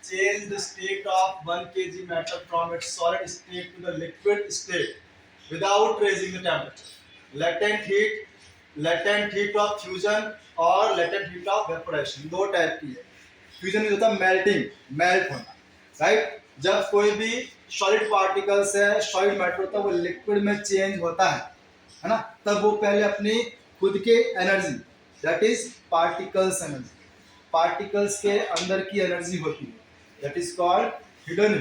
change the state of 1 kg matter from its solid state to the liquid state without raising the temperature. Latent heat of fusion और latent heat of evaporation, दो type की है. Fusion में होता है melting, melt होना, right. जब कोई भी सॉलिड पार्टिकल्स है, सॉलिड मैटर होता है, वो लिक्विड में चेंज होता है ना, तब वो पहले अपनी खुद के energy, that is particles energy, particles के अंदर की एनर्जी होती है, that is called hidden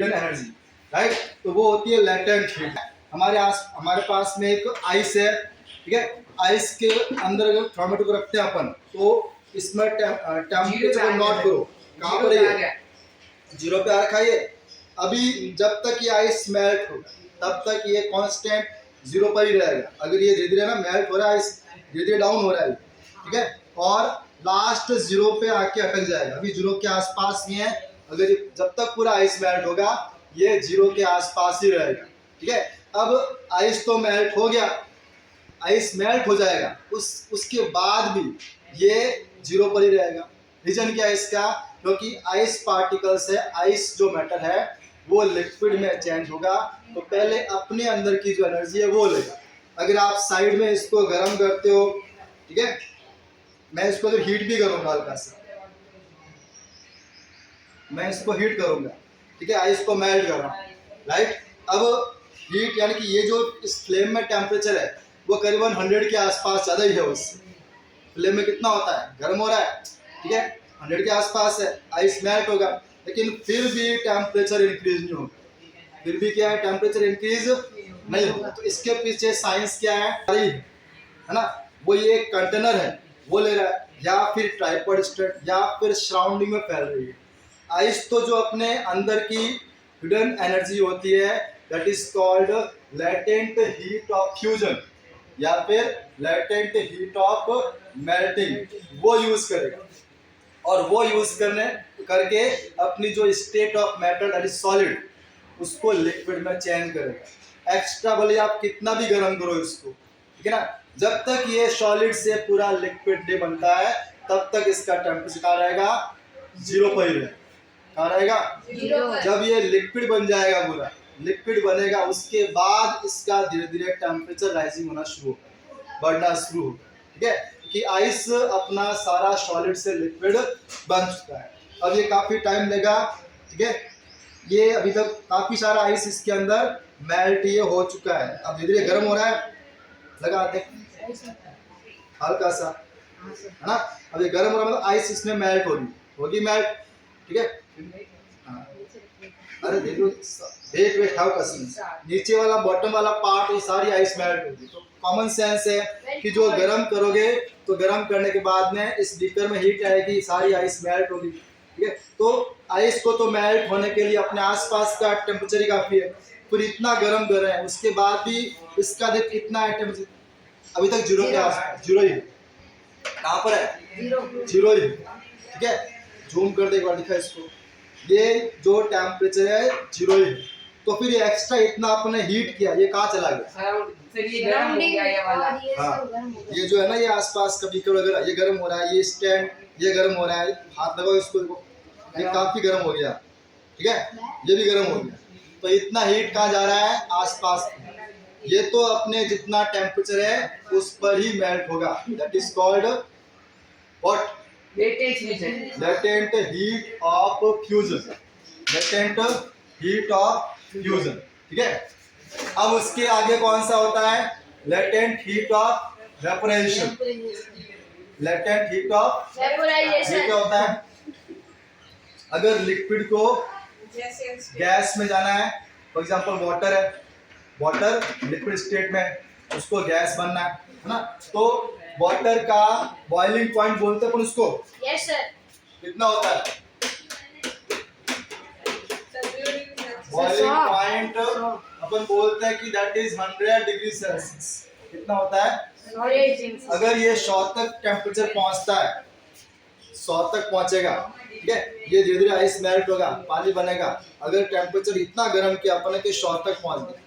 energy, right. तो वो होती है लेटेंट हीट. हमारे पास में एक आइस है, ठीक है. आइस के अंदर अगर थर्मोमीटर को रखते हैं अपन, तो इसमें टेम्परेचर को नोट करो, कहाँ पर है, 0 पे आ रखा है. अभी जब तक ये आइस मेल्ट होगा तब तक ये कांस्टेंट 0 पर ही रहेगा. अगर ये धीरे धीरे ना मेल्ट हो रहा है, आइस धीरे धीरे डाउन हो रहा है, ठीक है, और लास्ट 0 पे आके अटक जाएगा. अभी 0 के आसपास ही है. अगर जब तक पूरा आइस मेल्ट होगा ये 0 के आसपास ही रहेगा, ठीक है. अब आइस तो मेल्ट हो गया, आइस मेल्ट हो जाएगा, उसके बाद भी ये 0 पर ही रहेगा. रीजन क्या है इसका? क्योंकि आइस पार्टिकल्स है, आइस जो मैटर है वो लिक्विड में चेंज होगा, तो पहले अपने अंदर की जो एनर्जी है वो लेगा. अगर आप साइड में इसको गर्म करते हो, ठीक है, मैं इसको तो हीट भी करूंगा, हल्का सा मैं इसको हीट करूंगा, ठीक है, आइस को मेल्ट कर रहा हूँ, राइट. अब हीट यानी कि ये जो इस फ्लेम में टेम्परेचर है वो करीबन 100 के आसपास ज़्यादा ही है. उससे फ्लेम में कितना होता है, गर्म हो रहा है, ठीक है, 100 के आसपास है, आइस मेल्ट होगा, लेकिन फिर भी टेम्परेचर इंक्रीज नहीं होगा. फिर भी क्या है, टेम्परेचर इंक्रीज नहीं होगा. तो इसके पीछे साइंस क्या है ना, वो ये कंटेनर है वो ले रहा है, या फिर ट्राइपॉड स्टेट, या फिर सराउंडिंग में फैल रही है. आइस तो जो अपने अंदर की हिडन एनर्जी होती है, that is called latent heat of fusion या फिर लेटेंट हीट ऑफ मेल्टिंग, वो यूज करेगा. और वो यूज करके अपनी जो state of matter that is solid उसको लिक्विड में चेंज करेगा. एक्स्ट्रा भले आप कितना भी गर्म करो इसको, ठीक है ना, जब तक ये सॉलिड से पूरा लिक्विड नहीं बनता है तब तक इसका टेम्परेचर कहाँ रहेगा, 0 पर ही रहेगा. कहाँ रहेगा, जब ये लिक्विड बन जाएगा, पूरा लिक्विड बनेगा, उसके बाद इसका धीरे धीरे टेम्परेचर राइजिंग होना शुरू होगा, बढ़ना शुरू होगा, ठीक है, कि आइस अपना सारा सॉलिड से लिक्विड बन चुका है. अब ये काफी टाइम लेगा, ठीक है, ये अभी तक काफी सारा आइस इसके अंदर मेल्ट ये हो चुका है. अब धीरे धीरे गर्म हो रहा है, लगाते हल्का सा, है ना. अब ये गर्म हो रहा है, मतलब आइस इसमें मेल्ट होगी मेल्ट, ठीक है. अरे देखो, वेट हाउ कसिंग, नीचे वाला बॉटम वाला पार्ट ये सारी आइस मेल्ट होगी. तो कॉमन सेंस है कि जो गर्म करोगे तो गर्म करने के बाद में इस बीकर में हीट आएगी, सारी आइस मेल्ट होगी, ठीक है. तो आइस को तो मेल्ट होने के लिए अपने आसपास का टेम्परेचर ही काफी है. फिर इतना गर्म कर रहे हैं, उसके बाद भी इसका देख कितना है टेम्परेचर, अभी तक 0 के आसपास, 0 ही है. कहाँ पर है, 0 ही, ठीक है. जूम कर दे एक बार, दिखा इसको, ये जो टेम्परेचर है 0 ही है. तो फिर ये एक्स्ट्रा इतना आपने हीट किया, ये कहाँ चला गया, ये गर्म हो गया ये वाला. हाँ, ये जो है ना, ये आसपास का बीकर वगैरह ये गर्म हो रहा है, ये स्टैंड ये गर्म हो रहा है, हाथ लगाओ इसको, देखो ये काफी गर्म हो गया, ठीक है, ये भी गर्म हो गया. तो इतना हीट कहाँ जा रहा है, आसपास. ये तो अपने जितना टेम्परेचर है उस पर ही मेल्ट होगा, that is called what, latent heat of fusion, latent heat of fusion, ठीक है. अब उसके आगे कौन सा होता है, latent heat of vaporisation. Latent heat of vaporisation क्या होता है, अगर लिक्विड को गैस में जाना है, फॉर एग्जांपल वाटर है, वाटर लिक्विड स्टेट में, उसको गैस बनना है ना, तो वाटर का बॉइलिंग पॉइंट बोलते हैं अपन उसको. Yes sir. कितना होता है बॉइलिंग पॉइंट, अपन बोलते हैं कि दैट इज 100 डिग्री सेल्सियस. कितना होता है, अगर ये 100 तक टेम्परेचर पहुंचता है, 100 तक पहुंचेगा, ठीक है, ये धीरे धीरे आइस मेल्ट होगा, पानी बनेगा. अगर टेम्परेचर इतना गर्म किया अपन के 100 तक पहुंच गया,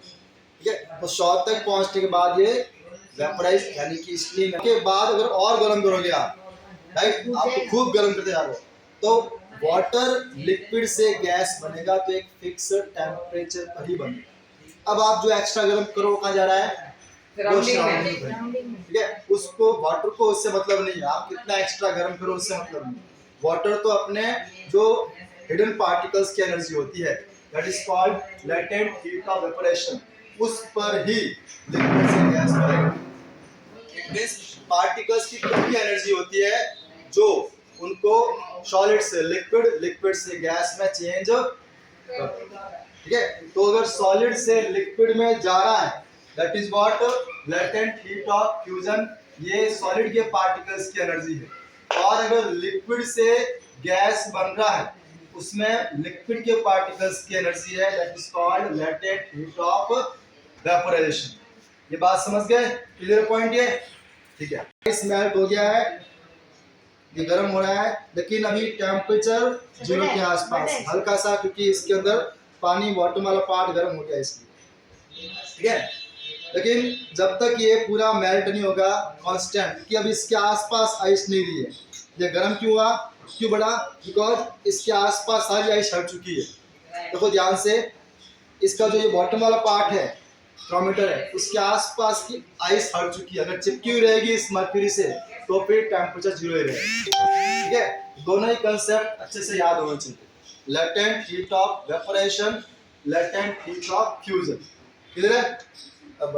ठीक है, तो 100 तक पहुंचने के बाद ये वेपोराइज यानी कि स्टीम के बाद अगर और गर्म करोगे आप, राइट, आप तो खूब गर्म करते जा रहे हो, तो वाटर लिक्विड से गैस बनेगा तो एक फिक्स टेम्परेचर पर ही बनेगा। अब आप जो एक्स्ट्रा गर्म करो कहाँ जा रहा है, वो Surrounding में। surrounding में। ठीक है, उसको वाटर को उससे मतलब नहीं है, आप कितना एक्स्ट्रा गर्म करो उससे मतलब नहीं। वाटर तो अपने जो हिडन पार्टिकल्स की एनर्जी होती है, that is called latent heat of evaporation, उस पर ही लिक्विड से गैस बनेगा। पार्टिकल्स की कितनी एनर्जी होती है जो उनको सॉलिड से लिक्विड, लिक्विड से गैस में चेंज करती है। ठीक है, तो अगर सॉलिड से लिक्विड में जा रहा है that is what latent heat of fusion, ये सॉलिड के पार्टिकल्स की एनर्जी है। और अगर लिक्विड से गैस बन रहा है उसमें लिक्विड के पार्टिकल्स की एनर्जी है, that is called latent heat of vaporisation. ये बात समझ गए, क्लियर पॉइंट ये? ठीक है, इस मेल्ट हो गया है, ये गर्म हो रहा है, लेकिन अभी टेम्परेचर 0 के आसपास हल्का सा, क्योंकि इसके अंदर पानी बॉटम वाला पार्ट गर्म हो गया इसलिए। ठीक है, लेकिन जब तक ये पूरा मेल्ट नहीं होगा कांस्टेंट, कि अभी इसके आसपास आइस नहीं रही है, ये गर्म क्यों हुआ, क्यों बढ़ा, बिकॉज इसके आसपास सारी आइस हट चुकी है। देखो ध्यान से, इसका जो ये बॉटम वाला पार्ट है थर्मोमीटर है, उसके आसपास की आइस हट चुकी है। अगर चिपकी हुई रहेगी इस मर्क्यूरी से तो फिर टेम्परेचर 0 ही रहेगा। ठीक है, दोनों ही कंसेप्ट अच्छे से याद होने चाहिए, latent heat of evaporation, latent heat of fusion. Clear है? अब